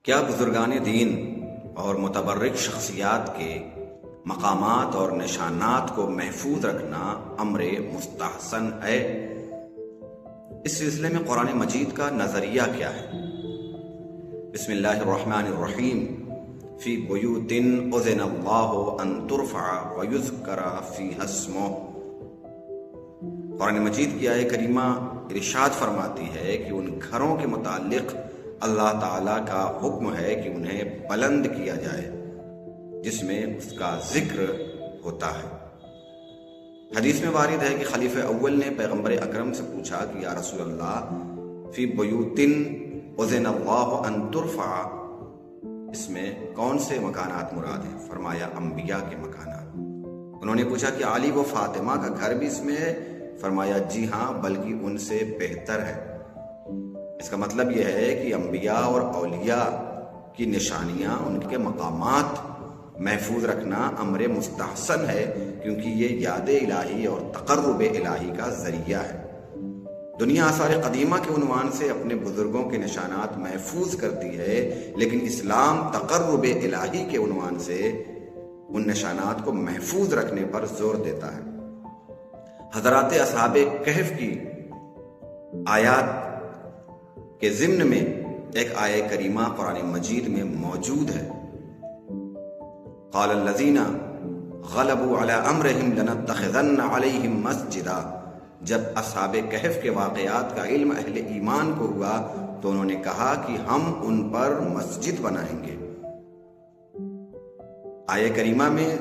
کیا بزرگان دین اور متبرک شخصیات کے مقامات اور نشانات کو محفوظ رکھنا امر مستحسن ہے؟ اس سلسلے میں قرآن مجید کا نظریہ کیا ہے؟ بسم اللہ الرحمن الرحیم فی بیوت اذن اللہ ان ترفع ویذکر فیہا اسمہ۔ قرآن مجید کی آیہ کریمہ ارشاد فرماتی ہے کہ ان گھروں کے متعلق اللہ تعالیٰ کا حکم ہے کہ انہیں بلند کیا جائے جس میں اس کا ذکر ہوتا ہے۔ حدیث میں وارد ہے کہ خلیفہ اول نے پیغمبر اکرم سے پوچھا کہ یا رسول اللہ فی بیوت اذن اللہ ان ترفع، اس میں کون سے مکانات مراد ہیں؟ فرمایا انبیاء کے مکانات۔ انہوں نے پوچھا کہ علی و فاطمہ کا گھر بھی اس میں ہے؟ فرمایا جی ہاں، بلکہ ان سے بہتر ہے۔ اس کا مطلب یہ ہے کہ انبیاء اور اولیاء کی نشانیاں، ان کے مقامات محفوظ رکھنا امر مستحسن ہے، کیونکہ یہ یاد الہی اور تقرب الہی کا ذریعہ ہے۔ دنیا آثار قدیمہ کے عنوان سے اپنے بزرگوں کے نشانات محفوظ کرتی ہے، لیکن اسلام تقرب الہی کے عنوان سے ان نشانات کو محفوظ رکھنے پر زور دیتا ہے۔ حضرات اصحاب کہف کی آیات کے ضمن میں ایک آیہ کریمہ قرآن مجید میں موجود ہے۔ قال الذین غلبوا علی امرہم لنتخذن علیہم مسجدا۔ جب اصحاب کہف کے واقعات کا علم اہل ایمان کو ہوا تو انہوں نے کہا کہ ہم ان پر مسجد بنائیں گے۔ آیہ کریمہ میں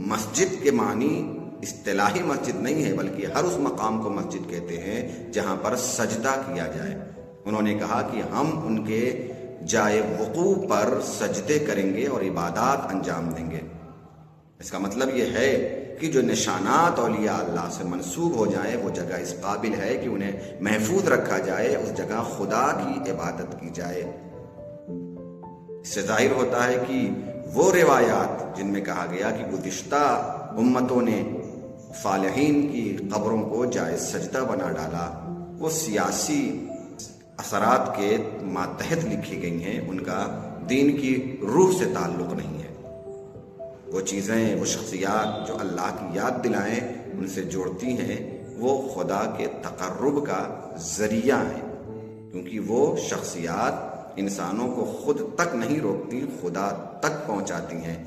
مسجد کے معنی اصطلاحی مسجد نہیں ہے، بلکہ ہر اس مقام کو مسجد کہتے ہیں جہاں پر سجدہ کیا جائے۔ انہوں نے کہا کہ ہم ان کے جائے وقوع پر سجدے کریں گے اور عبادات انجام دیں گے۔ اس کا مطلب یہ ہے کہ جو نشانات اولیاء اللہ سے منسوب ہو جائیں وہ جگہ اس قابل ہے کہ انہیں محفوظ رکھا جائے، اس جگہ خدا کی عبادت کی جائے۔ اس سے ظاہر ہوتا ہے کہ وہ روایات جن میں کہا گیا کہ گزشتہ امتوں نے صالحین کی قبروں کو جائے سجدہ بنا ڈالا، وہ سیاسی اثرات کے ماتحت لکھی گئی ہیں، ان کا دین کی روح سے تعلق نہیں ہے۔ وہ چیزیں، وہ شخصیات جو اللہ کی یاد دلائیں، ان سے جوڑتی ہیں، وہ خدا کے تقرب کا ذریعہ ہیں، کیونکہ وہ شخصیات انسانوں کو خود تک نہیں روکتی، خدا تک پہنچاتی ہیں۔